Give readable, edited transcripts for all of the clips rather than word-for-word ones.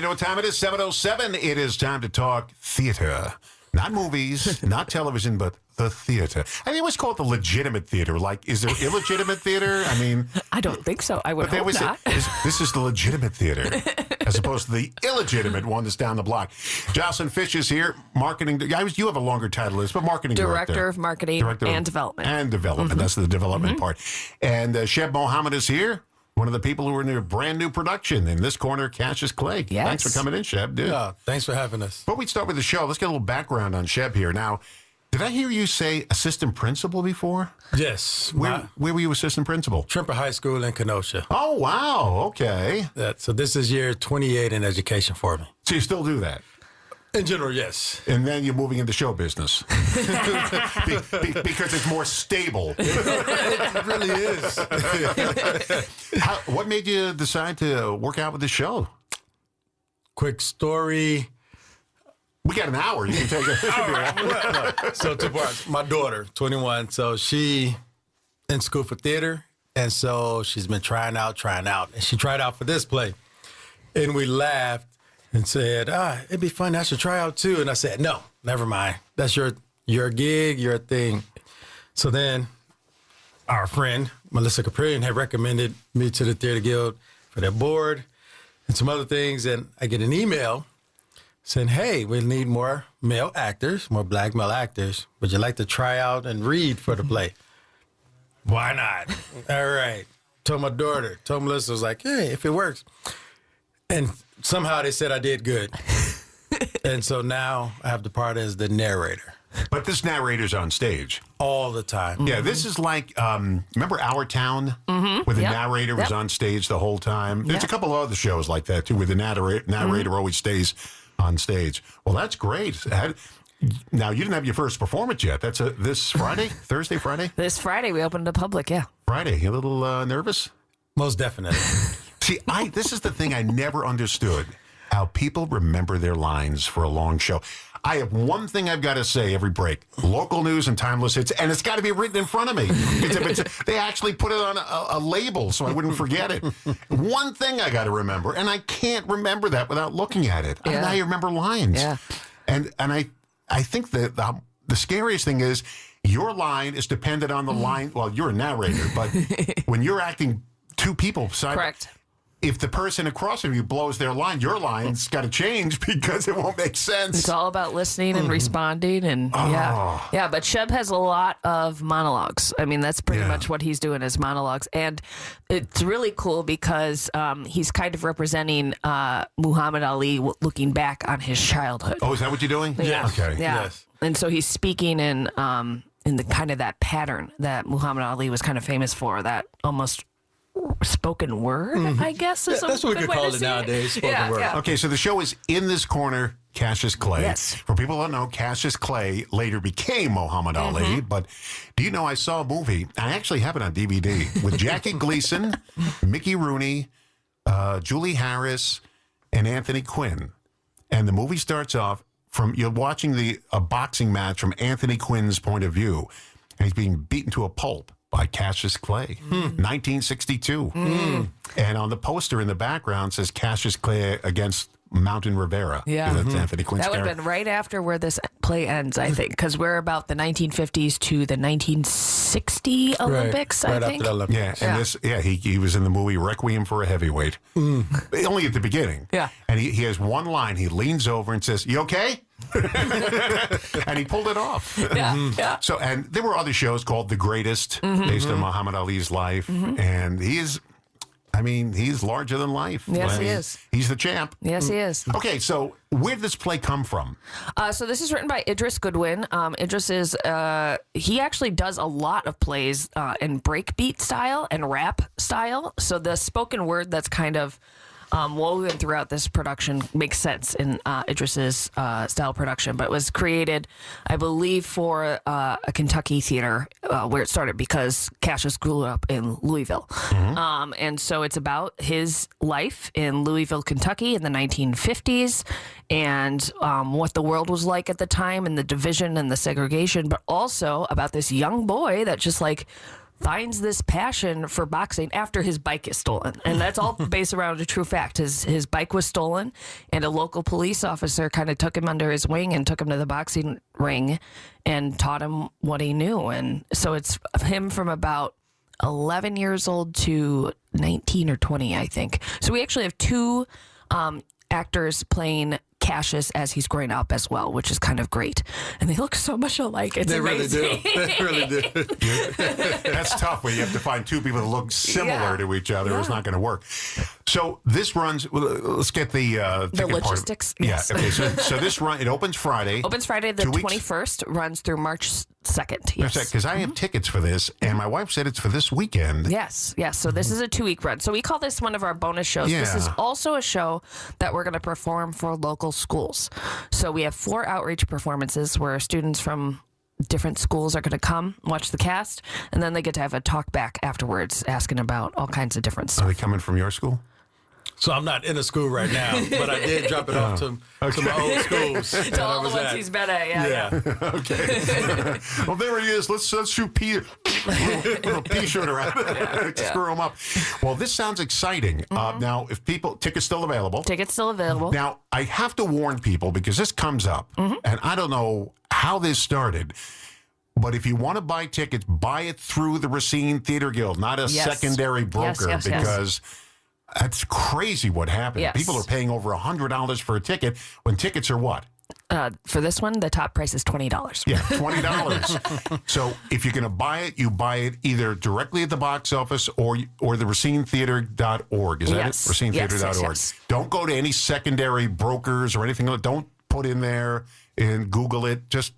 know what time it is? 7:07. It is time to talk theater. Not movies, not television, but the theater. I always call it the legitimate theater. Like, is there illegitimate theater? I mean... I don't think so. I would hope not. Say, this is the legitimate theater, as opposed to the illegitimate one that's down the block. Joycelyn Fish is here, marketing... You have a longer title, but marketing director. Director of Marketing and Development. And Development. That's the development part. And Sheb Mohammed is here. One of the people who are in their brand new production. In this corner, Cassius Clay. Yes. Thanks for coming in, Sheb, dude. Yeah, thanks for having us. But we start with the show. Let's get a little background on Sheb here. Now, did I hear you say assistant principal before? Yes. Where were you assistant principal? Trimper High School in Kenosha. Oh, wow. Okay. So this is year 28 in education for me. So you still do that? In general, yes. And then you're moving into show business. Because it's more stable. It really is. What made you decide to work out with the show? Quick story. We got an hour. You can take it. So two parts. My daughter, 21, so she in school for theater, and so she's been trying out. And she tried out for this play. And we laughed and said, it'd be fun. I should try out too. And I said, no, never mind. That's your gig, your thing. So then our friend, Melissa Caprian, had recommended me to the Theatre Guild for their board and some other things. And I get an email saying, hey, we need more male actors, more black male actors. Would you like to try out and read for the play? Why not? All right. Told my daughter, told Melissa, I was like, hey, if it works. And somehow they said I did good. And so now I have the part as the narrator. But this narrator's on stage. All the time. Yeah, this is like, remember Our Town? Where the narrator was on stage the whole time? There's a couple of other shows like that, too, where the narrator always stays on stage. Well, that's great. Now, you didn't have your first performance yet. That's this Friday? Thursday, Friday? This Friday, we opened to public, yeah. Friday. You a little nervous? Most definitely. See, this is the thing I never understood, how people remember their lines for a long show. I have one thing I've got to say every break. Local news and timeless hits, and it's got to be written in front of me. They actually put it on a label so I wouldn't forget it. One thing I got to remember, and I can't remember that without looking at it. Yeah. I remember lines. Yeah. And I think that the scariest thing is your line is dependent on the line. Well, you're a narrator, but when you're acting two people side. Correct. If the person across from you blows their line, your line's got to change because it won't make sense. It's all about listening and responding, and yeah. But Sheb has a lot of monologues. I mean, that's pretty much what he's doing is monologues, and it's really cool because he's kind of representing Muhammad Ali looking back on his childhood. Oh, is that what you're doing? Yeah. Okay. Yeah. Yes. And so he's speaking in the kind of that pattern that Muhammad Ali was kind of famous for, that almost spoken word, I guess. Is that's what we could call it nowadays, spoken word. Yeah. Okay, so the show is in this corner, Cassius Clay. Yes. For people who don't know, Cassius Clay later became Muhammad Ali. But do you know, I saw a movie, I actually have it on DVD, with Jackie Gleason, Mickey Rooney, Julie Harris, and Anthony Quinn. And the movie starts off from, you're watching a boxing match from Anthony Quinn's point of view. And he's being beaten to a pulp by Cassius Clay, 1962. And on the poster in the background says Cassius Clay against Mountain Rivera. Yeah. That's Anthony Quinn's That would character. have been right after where this play ends, I think, because we're about the 1950s to the 1960 Olympics, right I think. after the Olympics. Yeah, and he was in the movie Requiem for a Heavyweight. Only at the beginning. Yeah. And he has one line. He leans over and says, "You okay?" And he pulled it off. Yeah. So, and there were other shows called The Greatest, based on Muhammad Ali's life. And he's larger than life. Yes, he is. He's the champ. Yes, he is. Okay, so where did this play come from? So this is written by Idris Goodwin. Idris is, he actually does a lot of plays in breakbeat style and rap style. So the spoken word that's kind of woven throughout this production makes sense in Idris's style production, but it was created, I believe, for a Kentucky theater where it started because Cassius grew up in Louisville. And so it's about his life in Louisville, Kentucky in the 1950s and what the world was like at the time and the division and the segregation, but also about this young boy that just like finds this passion for boxing after his bike is stolen. And that's all based around a true fact. His bike was stolen, and a local police officer kind of took him under his wing and took him to the boxing ring and taught him what he knew. And so it's him from about 11 years old to 19 or 20, I think. So we actually have two actors playing Cassius as he's growing up as well, which is kind of great. And they look so much alike. It's amazing. Really do. They really do. That's tough when you have to find two people that look similar to each other. Yeah. It's not going to work. So this runs. Well, let's get the ticket logistics. Part. Yes. Yeah. Okay. So this run. It opens Friday. Opens Friday the 21st. Runs through March 2nd. Yes. Because I have tickets for this, and my wife said it's for this weekend. Yes. So this is a 2-week run. So we call this one of our bonus shows. Yeah. This is also a show that we're going to perform for local schools. So we have 4 outreach performances where students from different schools are going to come watch the cast, and then they get to have a talk back afterwards asking about all kinds of different Are stuff. they coming from your school? So I'm not in a school right now, but I did drop it off to my old schools. To all the ones he's been at, yeah. Okay. Well, there he is. Let's shoot pea shooter around. Screw him up. Well, this sounds exciting. Now, if tickets still available. Tickets still available. Now, I have to warn people because this comes up, and I don't know how this started. But if you want to buy tickets, buy it through the Racine Theatre Guild, not a secondary broker, because that's crazy what happened. Yes. People are paying over $100 for a ticket when tickets are what? For this one, the top price is $20. Yeah, $20. So if you're going to buy it, you buy it either directly at the box office or the racinetheatre.org. Is that it? Racinetheatre.org. Yes. Don't go to any secondary brokers or anything. Don't put in there and Google it. Just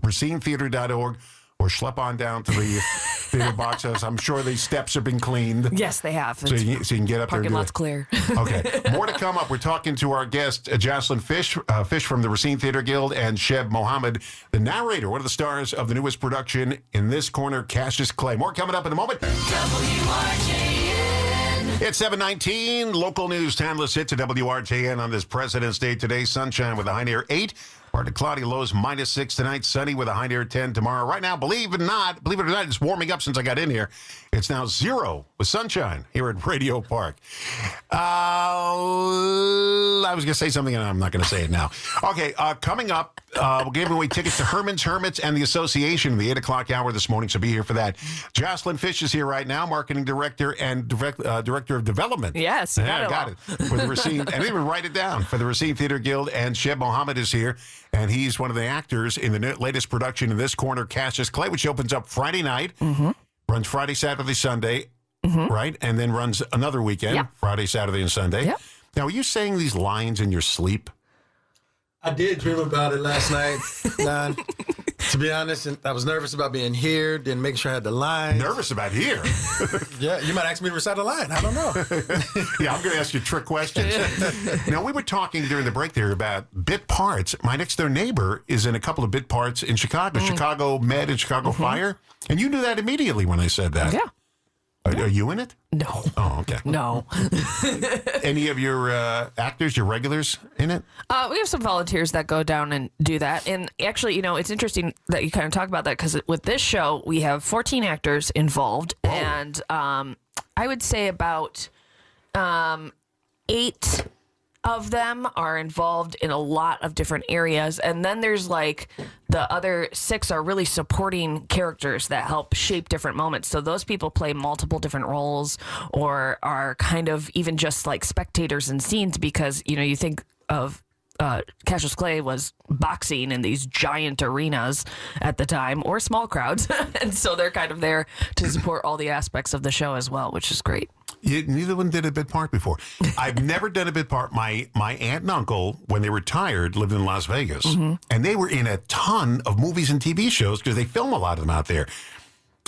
racinetheatre.org or schlep on down to the theater box office. I'm sure these steps have been cleaned. Yes, they have. So you can get up there. Parking lot's clear. Okay. More to come up. We're talking to our guest, Joycelyn Fish from the Racine Theatre Guild, and Sheb Mohammed, the narrator, one of the stars of the newest production in this corner, Cassius Clay. More coming up in a moment. WRJN. It's 7:19. Local news, timeless hit to WRJN on this President's Day today. Sunshine with a high near 8. Partly cloudy, lows -6 tonight. Sunny with a high near 10 tomorrow. Right now, believe it or not, it's warming up since I got in here. It's now 0 with sunshine here at Radio Park. I was going to say something, and I'm not going to say it now. Okay, coming up, we're giving away tickets to Herman's Hermits and the Association in the 8 o'clock hour this morning, so be here for that. Joycelyn Fish is here right now, marketing director and director of development. Yes, got it. For the Racine, and even write it down, for the Racine Theatre Guild, and Sheb Mohammed is here. And he's one of the actors in the latest production in this corner, Cassius Clay, which opens up Friday night, runs Friday, Saturday, Sunday, right? And then runs another weekend, Friday, Saturday, and Sunday. Yep. Now, are you saying these lines in your sleep? I did dream about it last night, Don. To be honest, I was nervous about being here, then making sure I had the lines. Nervous about here? Yeah, you might ask me to recite a line. I don't know. Yeah, I'm going to ask you trick questions. Now, we were talking during the break there about bit parts. My next-door neighbor is in a couple of bit parts in Chicago, Chicago Med and Chicago Fire. And you knew that immediately when I said that. Yeah. Are you in it? No. Oh, okay. No. Any of your actors, your regulars in it? We have some volunteers that go down and do that. And actually, it's interesting that you kind of talk about that because with this show, we have 14 actors involved. Whoa. And I would say about 8 of them are involved in a lot of different areas. And then there's like the other 6 are really supporting characters that help shape different moments. So those people play multiple different roles or are kind of even just like spectators in scenes because, you think of Cassius Clay was boxing in these giant arenas at the time or small crowds. And so they're kind of there to support all the aspects of the show as well, which is great. Neither one did a bit part before. I've never done a bit part. My aunt and uncle, when they retired, lived in Las Vegas, and they were in a ton of movies and TV shows because they film a lot of them out there.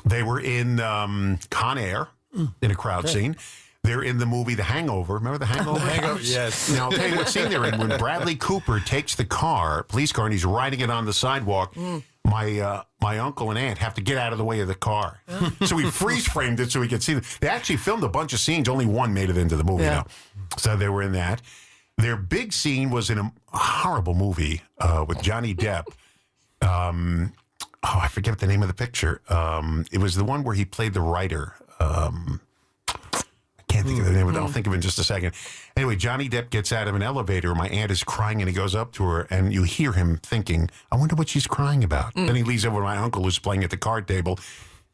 They were in Con Air in a crowd scene. They're in the movie The Hangover. Remember The Hangover? The Hangover, yes. Now, I'll tell you what scene they're in. When Bradley Cooper takes the police car, and he's riding it on the sidewalk, my uncle and aunt have to get out of the way of the car. So we freeze-framed it so we could see them. They actually filmed a bunch of scenes. Only one made it into the movie now. So they were in that. Their big scene was in a horrible movie with Johnny Depp. I forget the name of the picture. It was the one where he played the writer. I can't think of the name of it. I'll think of it in just a second. Anyway, Johnny Depp gets out of an elevator. My aunt is crying, and he goes up to her, and you hear him thinking, I wonder what she's crying about. Then he leans over to my uncle, who's playing at the card table,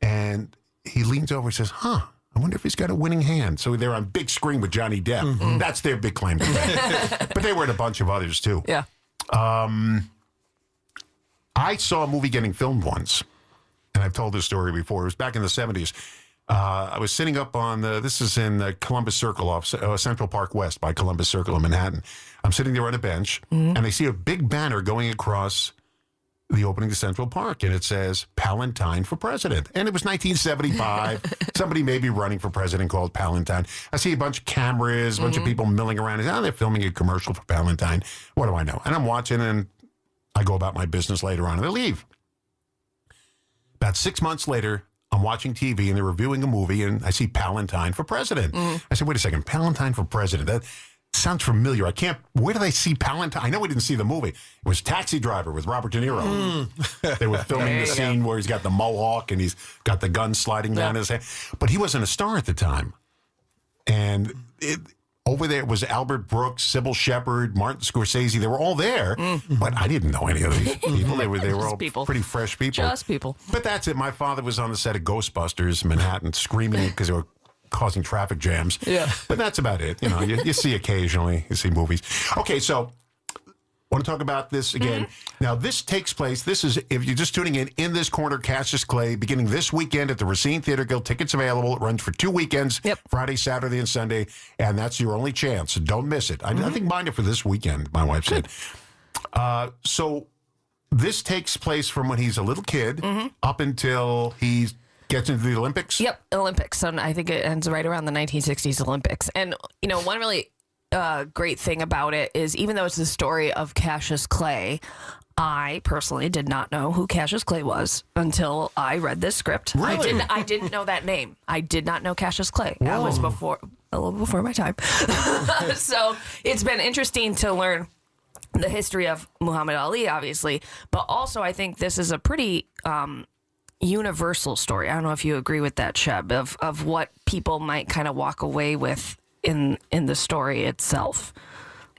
and he leans over and says, I wonder if he's got a winning hand. So they're on big screen with Johnny Depp. That's their big claim to fame. But they were in a bunch of others, too. Yeah. I saw a movie getting filmed once, and I've told this story before. It was back in the 70s. I was sitting up on this is in Columbus Circle off Central Park West by Columbus Circle in Manhattan. I'm sitting there on a bench, and I see a big banner going across the opening to Central Park, and it says Palantine for president. And it was 1975. Somebody may be running for president called Palantine. I see a bunch of cameras, a bunch of people milling around. They're filming a commercial for Palantine. What do I know? And I'm watching, and I go about my business later on, and they leave. About 6 months later, I'm watching TV, and they're reviewing a movie, and I see Palantine for president. I said, wait a second, Palantine for president? That sounds familiar. Where did I see Palantine? I know we didn't see the movie. It was Taxi Driver with Robert De Niro. They were filming the scene where he's got the mohawk, and he's got the gun sliding down his head. But he wasn't a star at the time. And over there was Albert Brooks, Sybil Shepherd, Martin Scorsese. They were all there, but I didn't know any of these people. They were all pretty fresh people. Just people. But that's it. My father was on the set of Ghostbusters in Manhattan screaming because they were causing traffic jams. Yeah. But that's about it. You know, you see occasionally, you see movies. Okay, so want to talk about this again. Now, this takes place, if you're just tuning in this corner, Cassius Clay, beginning this weekend at the Racine Theatre Guild. Tickets available. It runs for 2 weekends, Friday, Saturday, and Sunday, and that's your only chance. So don't miss it. I think mine are for this weekend, my wife said. So this takes place from when he's a little kid up until he gets into the Olympics? Yep, Olympics. And I think it ends right around the 1960s Olympics. And, you know, one really great thing about it is even though it's the story of Cassius Clay, I personally did not know who Cassius Clay was until I read this script. Really? I didn't know that name. I did not know Cassius Clay. That was a little before my time. So it's been interesting to learn the history of Muhammad Ali, obviously, but also I think this is a pretty universal story. I don't know if you agree with that, Sheb, of what people might kind of walk away with in the story itself,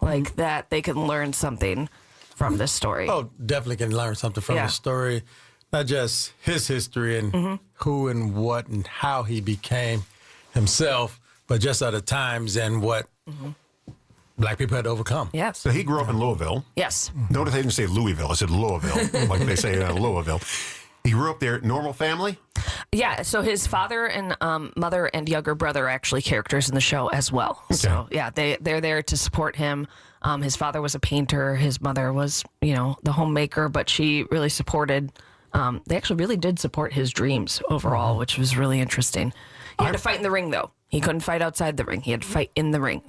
like that they can learn something from this story. Oh, definitely can learn something from the story, not just his history and who and what and how he became himself, but just other times and what Black people had to overcome. Yes. So he grew up in Louisville. Yes. Notice they didn't say Louisville. I said Louisville, like they say Louisville. He grew up there, normal family? Yeah, so his father and mother and younger brother are actually characters in the show as well. Okay. So, yeah, they're there to support him. His father was a painter. His mother was, the homemaker, but she really supported, they actually really did support his dreams overall, which was really interesting. He had to fight in the ring, though. He couldn't fight outside the ring. He had to fight in the ring.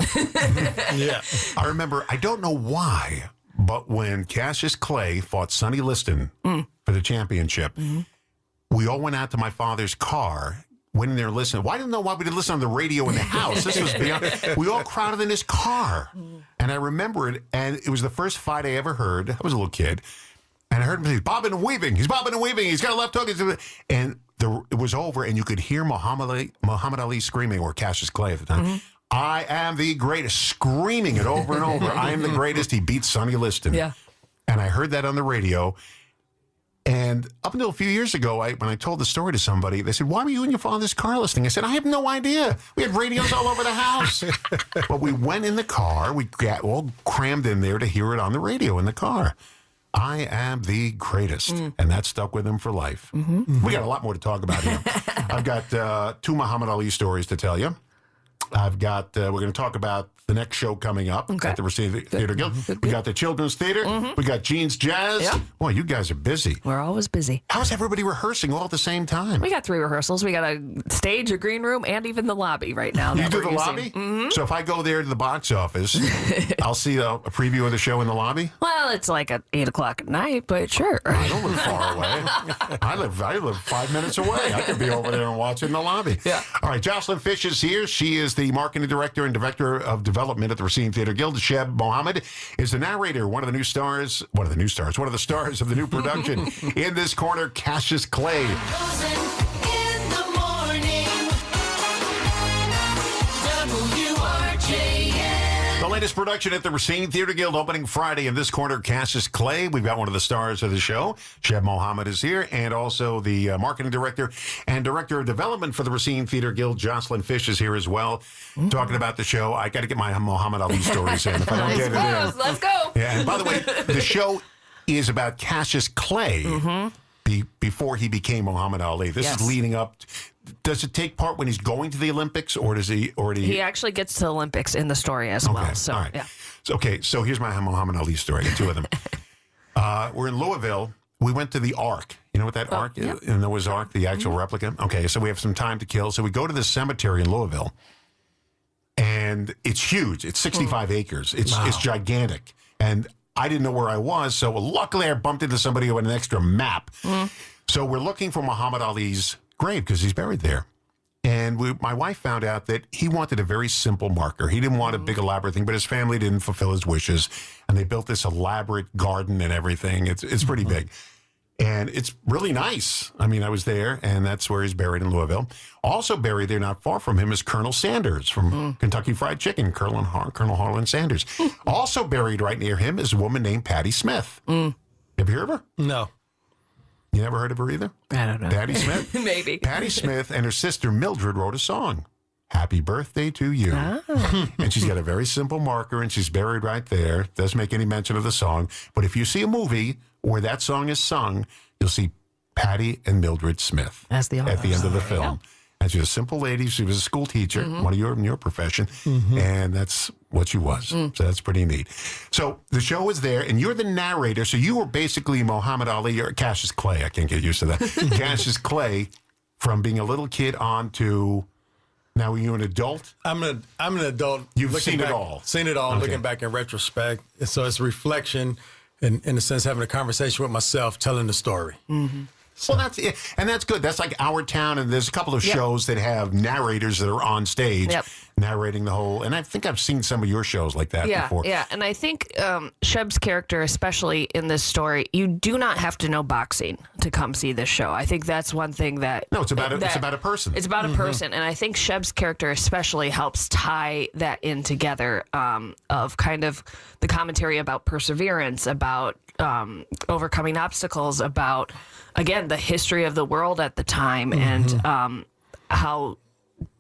Yeah. I remember, I don't know why, but when Cassius Clay fought Sonny Liston for the championship, we all went out to my father's car, went in there and listened. Well, I didn't know why we didn't listen on the radio in the house. This was beyond. We all crowded in his car. And I remember it, and it was the first fight I ever heard. I was a little kid. And I heard him say, bobbing and weaving. He's bobbing and weaving. He's got a left hook. And it was over, and you could hear Muhammad Ali screaming, or Cassius Clay at the time, I am the greatest, screaming it over and over. I am the greatest. He beat Sonny Liston. Yeah. And I heard that on the radio. And up until a few years ago, when I told the story to somebody, they said, why were you in your father's car listening? I said, I have no idea. We had radios all over the house. But we went in the car. We got all crammed in there to hear it on the radio in the car. I am the greatest. And that stuck with him for life. We got a lot more to talk about here. I've got 2 Muhammad Ali stories to tell you. I've got, we're going to talk about the next show coming up at the Racine Theatre Guild. We got the Children's Theater. We got Jean's Jazz. Yeah. Boy, you guys are busy. We're always busy. How's everybody rehearsing all at the same time? We got 3 rehearsals. We got a stage, a green room, and even the lobby right now. You do the lobby? So if I go there to the box office, I'll see a preview of the show in the lobby? Well, it's like at 8 o'clock at night, but sure. I don't live far away. I live 5 minutes away. I could be over there and watch in the lobby. Yeah. All right, Joycelyn Fish is here. She is the marketing director and director of development Development at the Racine Theatre Guild. Sheb Mohammed is the narrator, one of the stars of the new production. In this corner, Cassius Clay. The latest production at the Racine Theatre Guild opening Friday. In this corner, Cassius Clay. We've got one of the stars of the show. Sheb Mohammed is here, and also the marketing director and director of development for the Racine Theatre Guild, Joycelyn Fish, is here as well, talking about the show. I got to get my Muhammad Ali stories in. If I don't get it in. Let's go. Yeah, and by the way, the show is about Cassius Clay before he became Muhammad Ali. This is leading up. Does it take part when he's going to the Olympics, or does he already? He actually gets to the Olympics in the story as well. So, all right. yeah. So here's my Muhammad Ali story. I got two of them. We're in Louisville. We went to the Ark. You know what that Ark is? In Noah's Ark, the actual replica? Okay, so we have some time to kill. So we go to the cemetery in Louisville, and it's huge. It's 65 acres. It's gigantic. And I didn't know where I was, so luckily I bumped into somebody with an extra map. So we're looking for Muhammad Ali's grave because he's buried there. And my wife found out that he wanted a very simple marker. He didn't want a big elaborate thing, but his family didn't fulfill his wishes. And they built this elaborate garden and everything. It's pretty big. And it's really nice. I mean, I was there, and that's where he's buried in Louisville. Also buried there, not far from him, is Colonel Sanders from Kentucky Fried Chicken, Colonel Harlan Sanders. Also buried right near him is a woman named Patti Smith. Have you heard of her? No. You never heard of her either? I don't know. Patti Smith? Maybe. Patti Smith and her sister Mildred wrote a song, Happy Birthday to You. And she's got a very simple marker, and she's buried right there. Doesn't make any mention of the song. But if you see a movie where that song is sung, you'll see Patti and Mildred Smith As the at the end of the film. And she's a simple lady. She was a school teacher, one of your profession, and that's what she was. So that's pretty neat. So the show is there, and you're the narrator. So you were basically Muhammad Ali or Cassius Clay. I can't get used to that. Cassius Clay, from being a little kid on to now. Are you an adult? I'm an adult. You've seen it all. Seen it all. Okay. Looking back in retrospect, and so it's reflection, in a sense, having a conversation with myself, telling the story. Well, that's it. And that's good. That's like Our Town, and there's a couple of shows that have narrators that are on stage narrating the whole. And I think I've seen some of your shows like that before. Yeah, and I think Sheb's character, especially in this story, you do not have to know boxing to come see this show. I think that's one thing that... No, it's about a person. It's about a person, and I think Sheb's character especially helps tie that in together of kind of the commentary about perseverance, about overcoming obstacles, about... Again, the history of the world at the time and how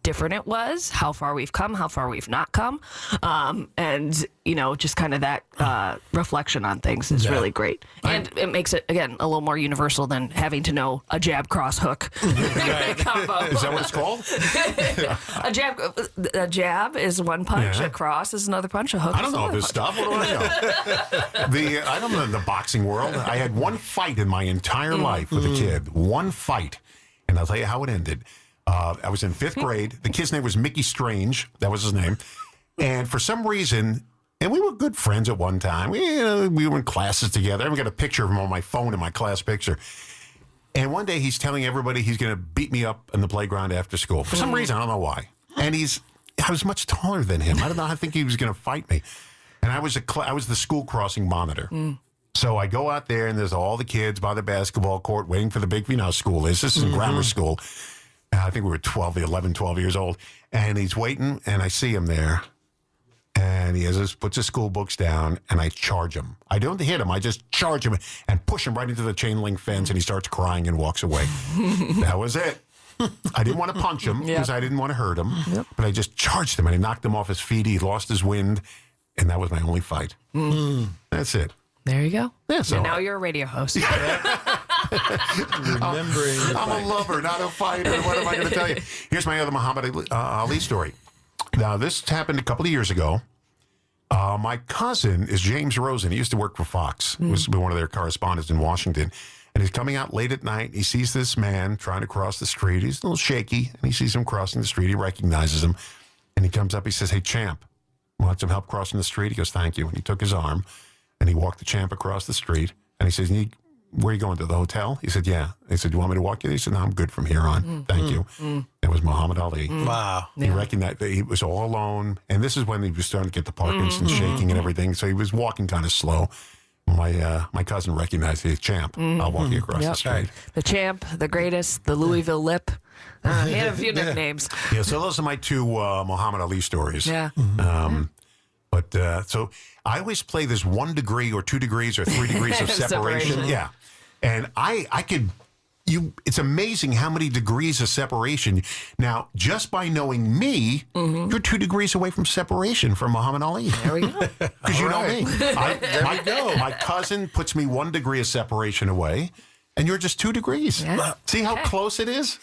different it was, how far we've come, how far we've not come. And, just kind of that reflection on things is really great. And it makes it, again, a little more universal than having to know a jab, cross, hook combo. Is that what it's called? A jab is one punch, a cross is another punch, a hook I don't know this stuff. What do I know? I don't know the boxing world. I had one fight in my entire life with a kid. One fight. And I'll tell you how it ended. I was in 5th grade. The kid's name was Mickey Strange. That was his name. And for some reason, and we were good friends at one time. We were in classes together. I got a picture of him on my phone in my class picture. And one day he's telling everybody he's going to beat me up in the playground after school. For some reason, I don't know why. And I was much taller than him. I don't know. I think he was going to fight me. And I was the school crossing monitor. So I go out there, and there's all the kids by the basketball court waiting for the big, school is. This is in grammar school. I think we were 11, 12 years old. And he's waiting, and I see him there. And he puts his school books down, and I charge him. I don't hit him. I just charge him and push him right into the chain link fence, and he starts crying and walks away. That was it. I didn't want to punch him because I didn't want to hurt him. But I just charged him, and I knocked him off his feet. He lost his wind, and that was my only fight. That's it. There you go. Yeah, so and now you're a radio host. Remembering. I'm a lover, not a fighter. What am I going to tell you? Here's my other Muhammad Ali story. Now, this happened a couple of years ago. My cousin is James Rosen. He used to work for Fox. He was one of their correspondents in Washington. And he's coming out late at night. He sees this man trying to cross the street. He's a little shaky. And he sees him crossing the street. He recognizes him. And he comes up. He says, "Hey, champ, want some help crossing the street?" He goes, "Thank you." And he took his arm. And he walked the champ across the street. And he says, "Where are you going, to the hotel?" He said, "Yeah." He said, "Do you want me to walk you?" He said, "No, I'm good from here on. Thank you." And It was Muhammad Ali. Wow. He recognized that he was all alone. And this is when he was starting to get the Parkinson's shaking and everything. So he was walking kind of slow. My cousin recognized the champ. I'll walk you across the street. The champ, the greatest, the Louisville Lip. He had a few nicknames. Yeah, so those are my two Muhammad Ali stories. Yeah. So I always play this 1 degree or 2 degrees or 3 degrees of separation. Yeah. And I could... it's amazing how many degrees of separation. Now, just by knowing me, you're 2 degrees away from separation from Muhammad Ali. There we go. Because you know me. My cousin puts me 1 degree of separation away, and you're just 2 degrees. Yeah. See how close it is?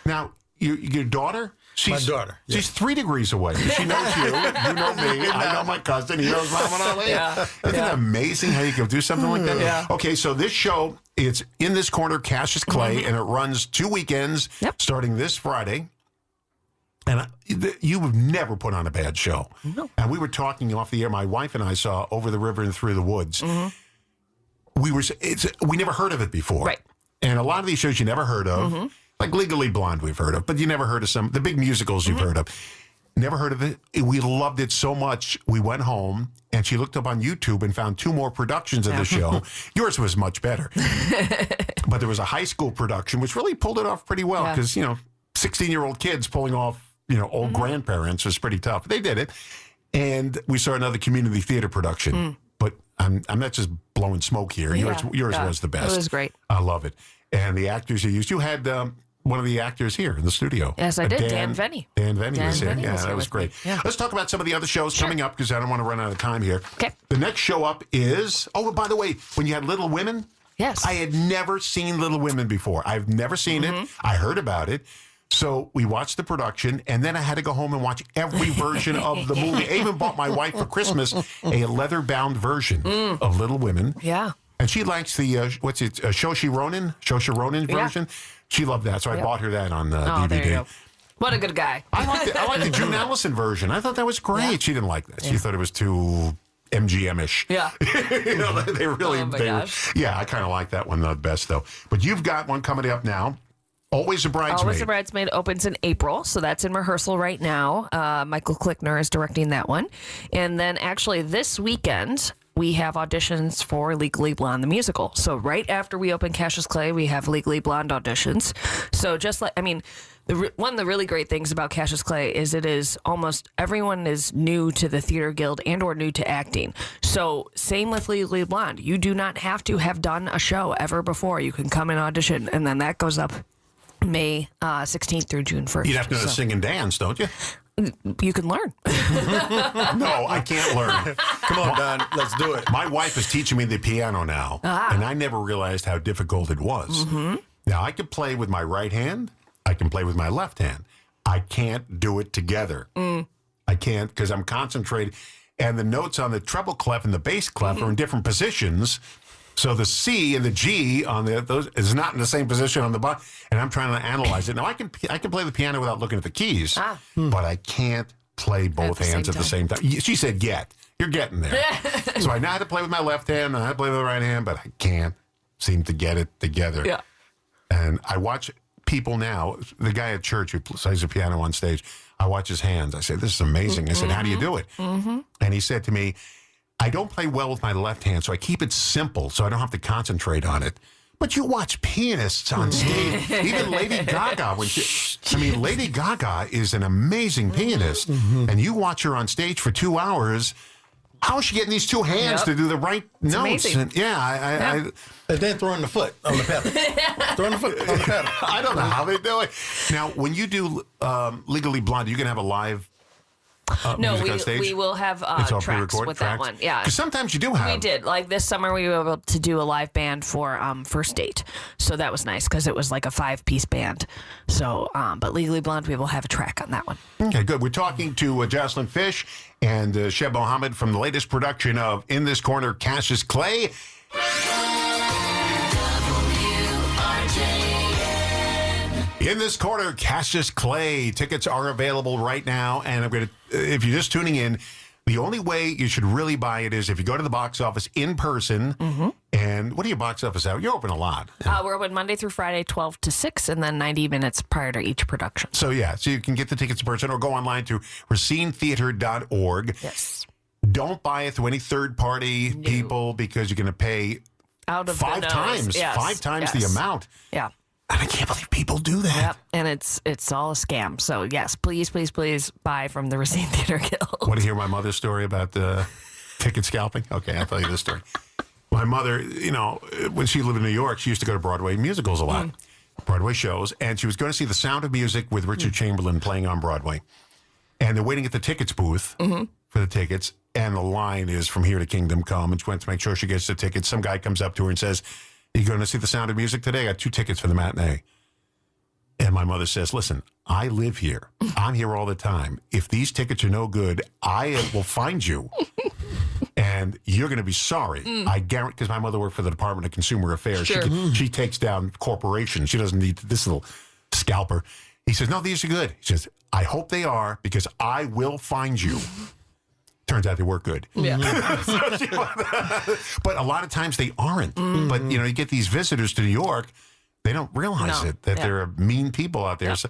Now, your daughter? My daughter. She's 3 degrees away. She knows you. You know me. I know my cousin. He knows Muhammad Ali. Yeah. Isn't it amazing how you can do something like that? Yeah. Okay, so this show, it's In This Corner, Cassius Clay, and it runs 2 weekends starting this Friday. And you have never put on a bad show. No. And we were talking off the air. My wife and I saw Over the River and Through the Woods. We never heard of it before. Right. And a lot of these shows you never heard of. Like Legally Blonde we've heard of, but you never heard of the big musicals you've heard of. Never heard of it. We loved it so much. We went home and she looked up on YouTube and found 2 more productions of the show. Yours was much better. But there was a high school production, which really pulled it off pretty well because, 16-year-old kids pulling off, old grandparents was pretty tough. They did it. And we saw another community theater production. But I'm not just blowing smoke here. Yours was the best. It was great. I love it. And the actors you used, you had one of the actors here in the studio. Yes, I did. Dan Venny. Dan Venny was here. Venny Yeah, was that here was with great. me. Yeah. Let's talk about some of the other shows coming up because I don't want to run out of time here. Okay. The next show up is, by the way, when you had Little Women, Yes. I had never seen Little Women before. I've never seen it. I heard about it. So we watched the production, and then I had to go home and watch every version of the movie. I even bought my wife for Christmas a leather-bound version of Little Women. Yeah. And she likes the, Saoirse Ronan version. She loved that, so I bought her that on DVD. There you go. What a good guy. I liked the June Allison version. I thought that was great. Yeah. She didn't like that. She thought it was too MGM-ish. Yeah. They really... Oh, my gosh. Yeah, I kind of like that one the best, though. But you've got one coming up now. Always a Bridesmaid. Always a Bridesmaid opens in April, so that's in rehearsal right now. Michael Klickner is directing that one. And then actually this weekend... we have auditions for Legally Blonde, the musical. So right after we open Cassius Clay, we have Legally Blonde auditions. So one of the really great things about Cassius Clay is it is almost everyone is new to the Theatre Guild and or new to acting. So same with Legally Blonde. You do not have to have done a show ever before. You can come and audition, and then that goes up May 16th through June 1st. You'd have to know to sing and dance, don't you? You can learn. No, I can't learn. Come on, Don. Let's do it. My wife is teaching me the piano now, and I never realized how difficult it was. Now, I can play with my right hand. I can play with my left hand. I can't do it together. I can't because I'm concentrated. And the notes on the treble clef and the bass clef are in different positions. So the C and the G on those is not in the same position on the bottom, and I'm trying to analyze it. Now I can play the piano without looking at the keys, but I can't play both hands at the same time. She said, "Get, you're getting there." So I know how to play with my left hand, and I know how to play with the right hand, but I can't seem to get it together. Yeah. And I watch people now. The guy at church who plays the piano on stage, I watch his hands. I say, "This is amazing." I said, "How do you do it?" And he said to me, I don't play well with my left hand, so I keep it simple so I don't have to concentrate on it. But you watch pianists on stage, even Lady Gaga. Lady Gaga is an amazing pianist, and you watch her on stage for 2 hours. How is she getting these two hands to do the right notes? Amazing. And And then throwing the foot on the pedal. Throwing the foot on the pedal. I don't know how they do it. Now, when you do Legally Blonde, you can have a live No, music on stage? we will have It's all tracks pre-recorded with that one. Yeah. Because sometimes you do have. We did. Like this summer, we were able to do a live band for First Date. So that was nice because it was like a 5-piece band. So, but Legally Blonde, we will have a track on that one. Okay, good. We're talking to Joycelyn Fish and Sheb Mohammed from the latest production of In This Corner, Cassius Clay. In This Corner, Cassius Clay. Tickets are available right now. And I'm going to, if you're just tuning in, The only way you should really buy it is if you go to the box office in person. And what are your box office hours? You're open a lot. We're open Monday through Friday, 12 to 6, and then 90 minutes prior to each production. So you can get the tickets in person or go online to racinetheatre.org. Yes. Don't buy it through any third-party people because you're going to pay Out of five the nose. times the amount. Yeah. And I can't believe people do that. Yep. And it's all a scam. So, yes, please buy from the Racine Theatre Guild. Want to hear my mother's story about the ticket scalping? Okay, I'll tell you this story. My mother, when she lived in New York, she used to go to Broadway musicals a lot, Broadway shows, and she was going to see The Sound of Music with Richard Chamberlain playing on Broadway. And they're waiting at the tickets booth for the tickets, and the line is from here to Kingdom Come, and she went to make sure she gets the tickets. Some guy comes up to her and says, "Are you going to see The Sound of Music today? I got 2 tickets for the matinee." And my mother says, "Listen, I live here. I'm here all the time. If these tickets are no good, I will find you. And you're going to be sorry." I guarantee, because my mother worked for the Department of Consumer Affairs. Sure. She takes down corporations. She doesn't need this little scalper. He says, "No, these are good." He says, "I hope they are because I will find you." Turns out they were good. Yeah. But a lot of times they aren't. But, you get these visitors to New York. They don't realize that there are mean people out there. Yep. So,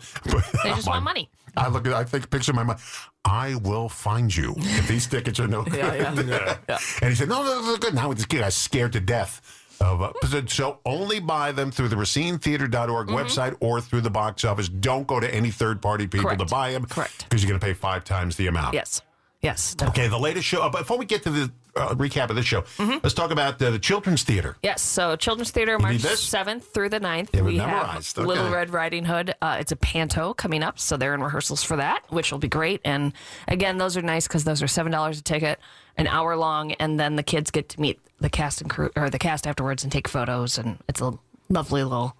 They just want money. I take a picture of my mom. "I will find you if these tickets are no good." Yeah. And he said, "No, they're good." Now this guy's scared to death. So only buy them through the racinetheatre.org website or through the box office. Don't go to any third-party people to buy them. Correct. Because you're going to pay 5 times the amount. Yes. Okay, the latest show. Before we get to the recap of this show, let's talk about the Children's Theater. Yes, so Children's Theater, March 7th through the 9th. Yeah, we memorized. have Little Red Riding Hood. It's a panto coming up, so they're in rehearsals for that, which will be great. And again, those are nice because those are $7 a ticket, an hour long, and then the kids get to meet the cast and crew, or the cast afterwards, and take photos, and it's a lovely little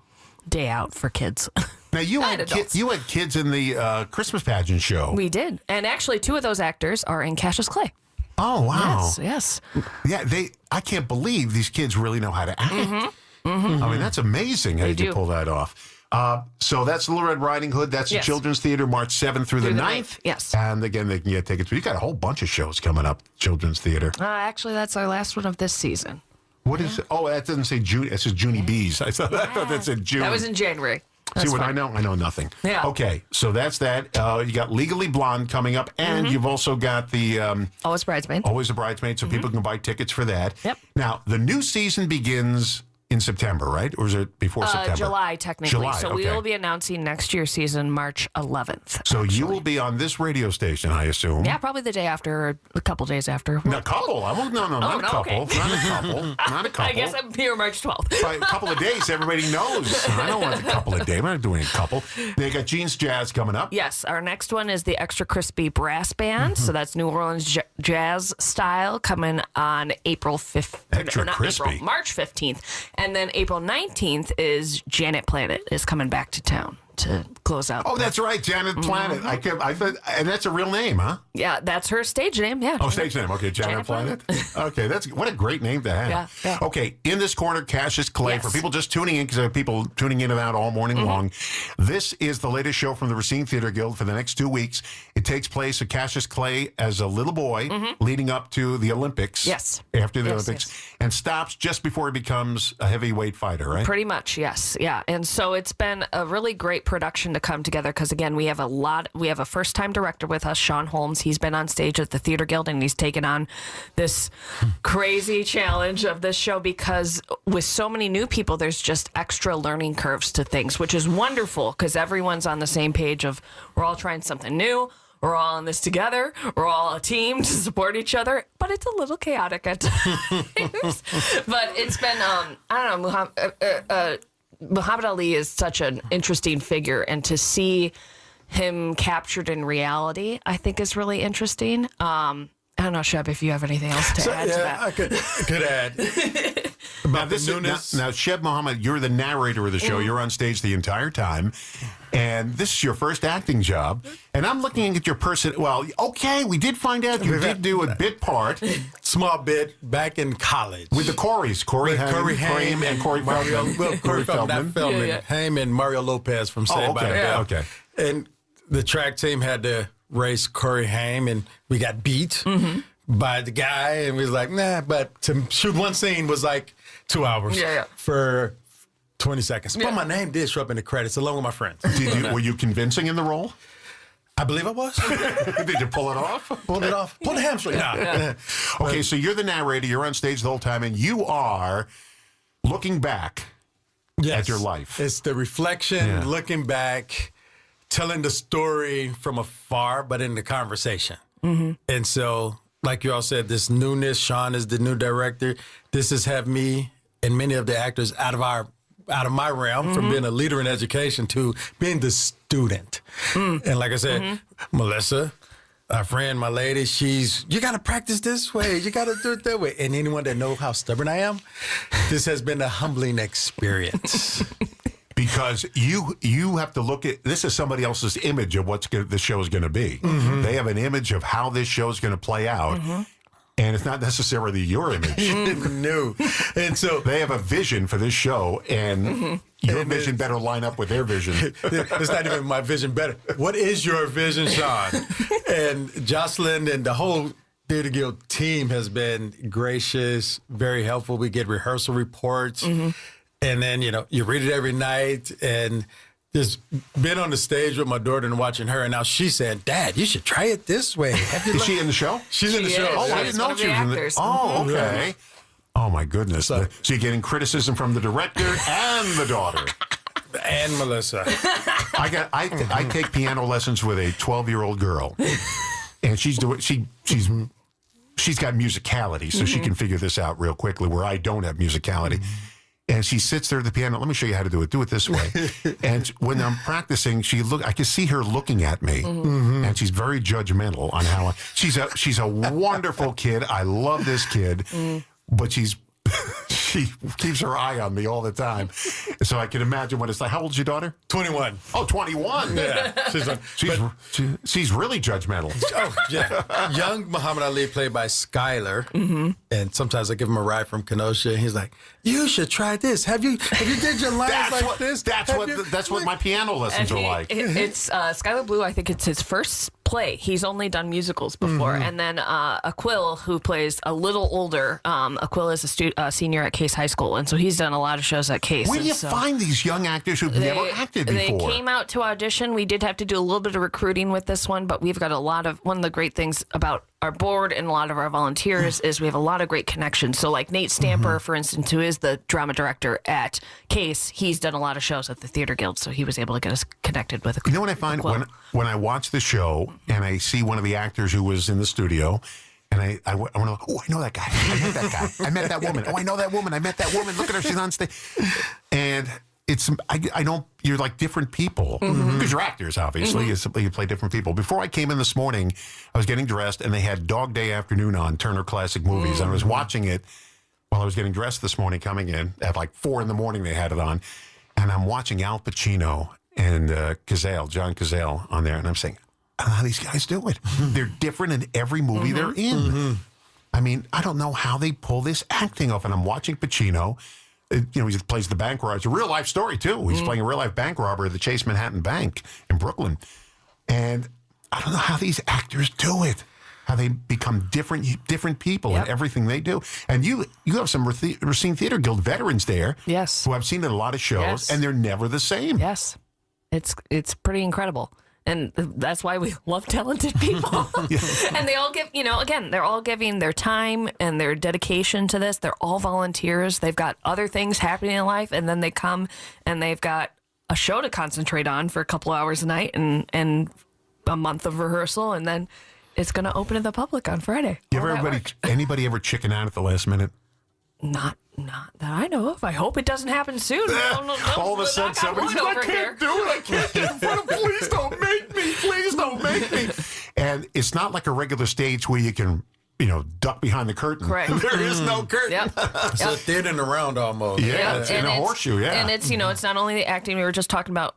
day out for kids. Now, you had kids in the Christmas pageant show. We did. And actually, 2 of those actors are in Cassius Clay. Oh, wow. Yes. Yeah, I can't believe these kids really know how to act. I mean, that's amazing how you pull that off. So that's Little Red Riding Hood. That's the Children's Theater, March 7th through the 9th. Yes. And again, they can get tickets. You got a whole bunch of shows coming up, Children's Theater. Actually, that's our last one of this season. What is it? Oh, that doesn't say June. It says Junie Bees. I thought that said June. That was in January. See what I know? I know nothing. Yeah. Okay, so that's that. You got Legally Blonde coming up, and you've also got the Always Bridesmaid. Always a Bridesmaid, so people can buy tickets for that. Yep. Now, the new season begins in September, right? Or is it before September? July, technically. July, so we okay. will be announcing next year's season March 11th. So you will be on this radio station, I assume. Yeah, probably the day after, or a couple days after. A couple? No, not a couple. Okay. Not a couple. Not a couple. I guess I'm here March 12th. By a couple of days, everybody knows. I don't want a couple of days. I'm not doing a couple. They got Jeans Jazz coming up. Yes, our next one is the Extra Crispy Brass Band. So that's New Orleans jazz style coming on April 5th. Extra Crispy. March 15th. And then April 19th is Janet Planet is coming back to town to close out. Oh, that's right, Janet Planet. I thought, and that's a real name, huh? Yeah, that's her stage name. Yeah. Oh, stage name. Okay, Janet Planet. Okay, what a great name to have. Yeah. Okay, in this corner, Cassius Clay. Yes. For people just tuning in, because there are people tuning in and out all morning long, this is the latest show from the Racine Theatre Guild for the next 2 weeks. It takes place at Cassius Clay as a little boy leading up to the Olympics. Yes. After the Olympics. And stops just before he becomes a heavyweight fighter, right? Pretty much, yes. Yeah. And so it's been a really great production to come together because, again, we have a first-time director with us, Sean Holmes. He's been on stage at the Theatre Guild, and he's taken on this crazy challenge of this show because with so many new people, there's just extra learning curves to things, which is wonderful because everyone's on the same page of we're all trying something new. We're all in this together. We're all a team to support each other, but it's a little chaotic at times. But it's been, I don't know, Muhammad Ali is such an interesting figure, and to see him captured in reality, I think is really interesting. I don't know, Sheb, if you have anything else to add to that. I could add. Now, Sheb Muhammad, you're the narrator of the show. You're on stage the entire time. And this is your first acting job. And I'm looking at your person. Well, okay, we did find out you did do a bit part. Small bit back in college. With the Coreys. Corey Haim and Corey Feldman. Corey Feldman. Yeah. Haim and Mario Lopez from Saved by the Bell. Okay. And the track team had to race Corey Haim, and we got beat by the guy, and we was like, nah. But to shoot one scene was like 2 hours for 20 seconds. But my name did show up in the credits along with my friends. Were you convincing in the role? I believe I was. Did you pull it off? Pulled it off. Pulled the hamstring. Nah. Okay, so you're the narrator. You're on stage the whole time, and you are looking back at your life. It's the reflection, looking back, telling the story from afar, but in the conversation. And so, like you all said, this newness, Sean is the new director. This has had me and many of the actors out of my realm, from being a leader in education to being the student. And like I said, Melissa, our friend, my lady, you got to practice this way. You got to do it that way. And anyone that knows how stubborn I am, this has been a humbling experience. Because you have to look at, this is somebody else's image of what the show is going to be. They have an image of how this show is going to play out. And it's not necessarily your image. No. And so they have a vision for this show, and your vision better line up with their vision. It's not even my vision better. What is your vision, Sean? And Joycelyn and the whole Theatre Guild team has been gracious, very helpful. We get rehearsal reports. And then, you read it every night. And just been on the stage with my daughter and watching her, and now she said, "Dad, you should try it this way." Is she in the show? She's in the show. Oh, I didn't know she was in the. Oh, okay. Oh my goodness! So you're getting criticism from the director and the daughter, and Melissa. I take piano lessons with a 12-year-old girl, and she's got musicality, so she can figure this out real quickly. Where I don't have musicality. And she sits there at the piano. Let me show you how to do it. Do it this way. And when I'm practicing, I can see her looking at me, and she's very judgmental on how she's a wonderful kid. I love this kid, but she keeps her eye on me all the time. So I can imagine what it's like. How old's your daughter? 21. Oh, 21. Yeah. She's really judgmental. Oh, yeah. Young Muhammad Ali, played by Skylar. And sometimes I give him a ride from Kenosha, and he's like, "You should try this. Have you did your lines this?" That's what my piano lessons are like. It's Skylar Blue. I think it's his first play. He's only done musicals before. And then Aquil, who plays a little older. Aquil is a senior at Case High School, and so he's done a lot of shows at Case. Where do you find these young actors who've never acted before? They came out to audition. We did have to do a little bit of recruiting with this one, but we've got one of the great things about our board and a lot of our volunteers is we have a lot of great connections. So like Nate Stamper, for instance, who is the drama director at Case, he's done a lot of shows at the Theatre Guild, so he was able to get us connected with You know what I find when I watch the show and I see one of the actors who was in the studio, and I want to, I know that guy. I met that guy. I met that woman. Oh, I know that woman. I met that woman. Look at her. She's on stage. And I know you're like different people because you're actors, obviously. You play different people. Before I came in this morning, I was getting dressed, and they had Dog Day Afternoon on Turner Classic Movies. And I was watching it while I was getting dressed this morning, coming in at like 4 a.m. They had it on, and I'm watching Al Pacino and John Cazale on there, and I'm saying, I don't know how these guys do it. They're different in every movie they're in. I mean, I don't know how they pull this acting off. And I'm watching Pacino. He plays the bank robber. It's a real life story too. He's playing a real life bank robber at the Chase Manhattan Bank in Brooklyn. And I don't know how these actors do it. How they become different people in everything they do. And you have some Racine Theatre Guild veterans there. Yes. Who I've seen in a lot of shows, and they're never the same. Yes. It's pretty incredible. And that's why we love talented people. And they all give, again, they're all giving their time and their dedication to this. They're all volunteers. They've got other things happening in life. And then they come and they've got a show to concentrate on for a couple hours a night and a month of rehearsal. And then it's going to open to the public on Friday. Anybody ever chicken out at the last minute? Not that I know of. I hope it doesn't happen soon. All of a sudden, somebody's like, I can't do it. I can't get in front of them. Please don't make me. Please don't make me. And it's not like a regular stage where you can duck behind the curtain. Correct. There is no curtain. Yep. It's a theater in the round almost. Yeah, it's in a horseshoe, yeah. And it's, it's not only the acting we were just talking about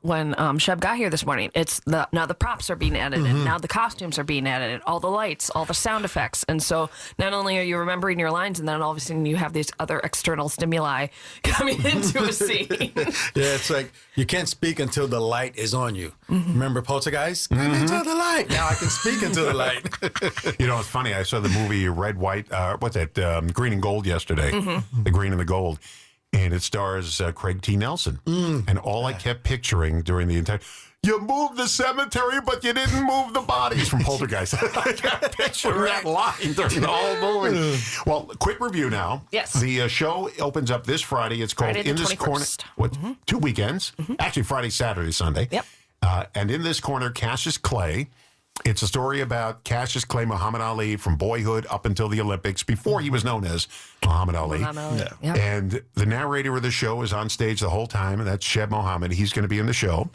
when Sheb got here this morning. It's now the props are being added in. Now the costumes are being added in. All the lights, all the sound effects. And so not only are you remembering your lines, and then all of a sudden you have these other external stimuli coming into a scene. Yeah, it's like you can't speak until the light is on you. Remember Poltergeist? Come into the light. Now I can speak into the light. It's funny. I saw the movie Red, White, what's that? Green and Gold yesterday. The Green and the Gold. And it stars Craig T. Nelson. And all I kept picturing during the entire, you moved the cemetery, but you didn't move the bodies from Poltergeist. I kept picturing that line during the whole movie. Well, quick review now. Yes. The show opens up this Friday. It's called Friday In the This Corner. 21st. What? 2 weekends. Actually, Friday, Saturday, Sunday. Yep. And in this corner, Cassius Clay. It's a story about Cassius Clay, Muhammad Ali, from boyhood up until the Olympics, before he was known as Muhammad Ali. Yeah. Yep. And the narrator of the show is on stage the whole time, and that's Sheb Mohammed. He's going to be in the show.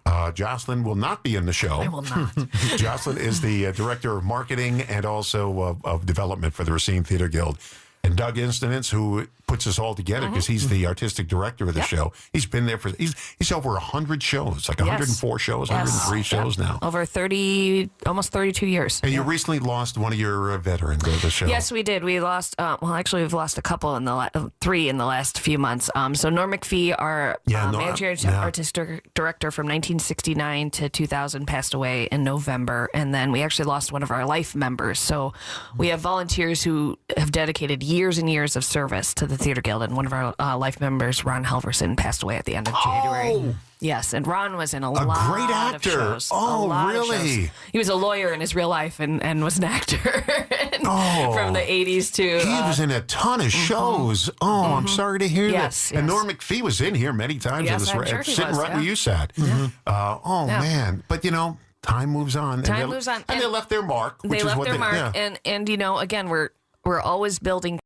Joycelyn will not be in the show. I will not. Joycelyn is the director of marketing and also of development for the Racine Theatre Guild. And Doug Instonance, who puts us all together because he's the artistic director of the show. He's been there he's over 100 shows, like 104 shows, 103 shows now. Over 30, almost 32 years. And you recently lost one of your veterans of the show. Yes, we did. We lost, actually, we've lost a couple three in the last few months. So Norm McPhee, our artistic director from 1969 to 2000, passed away in November. And then we actually lost one of our life members. So we have volunteers who have dedicated years and years of service to the Theatre Guild, and one of our life members, Ron Halverson, passed away at the end of January. Yes, and Ron was in a lot great actor. of shows. Oh, really? He was a lawyer in his real life and was an actor from the 80s to... He was in a ton of shows. I'm sorry to hear that. And Norm McPhee was in here many times. Yes, I'm sure he sitting was, right where you sat. Man. But, time moves on. Time moves on. And they left their mark. They left their mark. And again, we're always building